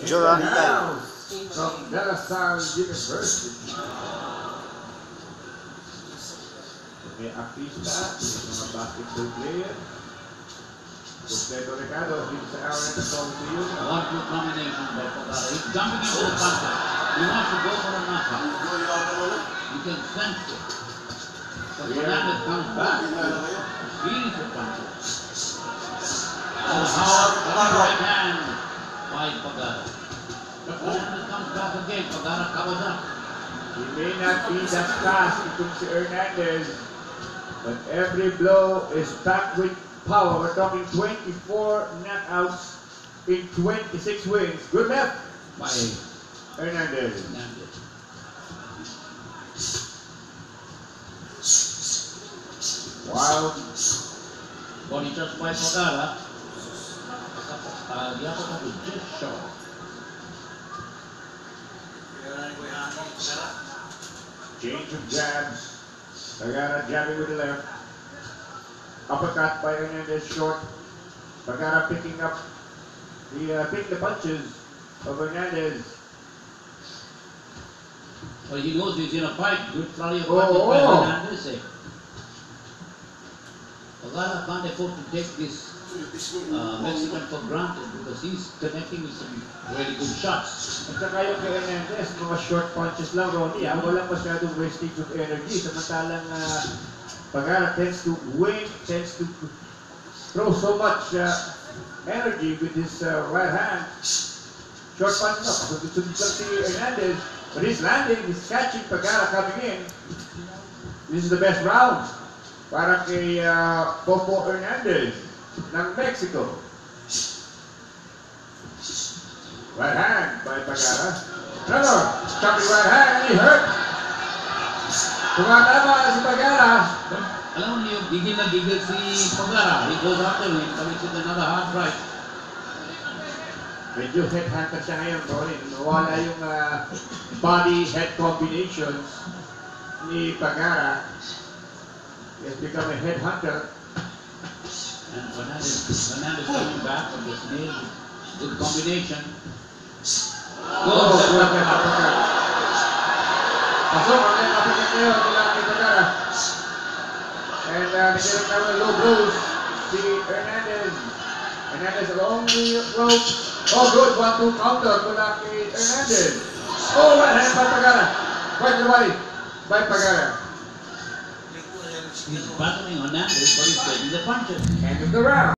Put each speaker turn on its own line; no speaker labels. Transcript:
Joran
from De La Salle University. May artista, mga basketball player. Completo Ricardo, dito sa hour na talk to you.
One good combination by Pagara. He's jumping into the puncher. He wants to go for a knockout. You can sense it. But Fernandez comes back. Series of punches. And hard right hand by Pagara. Fernandez comes back again. Pagara covers up.
He may not be that fast itong si Hernandez, but every blow is packed with power. We're talking 24 knockouts in 26 wins. Good left
By
Hernandez.
Fernandez.
Wow.
Body touch by Pagara. Di ako to just short.
Change of jabs. Pagara jabbing with the left. Uppercut by Hernandez short. Pagara picking up the punches of Hernandez.
Well, he knows he's in a fight. Good flurry of punches by Hernandez. Pagara can't afford to take this Mexican for granted because he's connecting with some really good shots.
At saka yung kay Hernandez, mga short punches lang, Ronnie. Walang masyadong wastage of energy. Samantalang Pagara tends to win, tends to throw so much energy with his right hand. Short punch na. Sunod-sunod lang si Hernandez. But he's landing, he's catching Pagara coming in. This is the best round para kay Popo Hernandez ng Mexico. Right hand by Pagara. Another chopping right hand, and he hurt. Tumatama si Pagara.
Alam mo niyo, gigil na gigil si Pagara. He goes after him, commits with another hard right.
Medyo headhunter siya ngayon, Ronin. Nawala yung body-head combinations ni Pagara. He has become a headhunter.
And Fernandez coming back from this nail. Good combination. Good uppercut.
Pasok ang uppercut ngayon mula kay Pagara. And nagkaroon naman low blows si Hernandez. Hernandez along the rope. Oh, good. 1-2 counter mula kay Hernandez. Oh, right hand by Pagara. Right to the body by Pagara.
He's battling Hernandez, but he's getting the punches.
End of the round.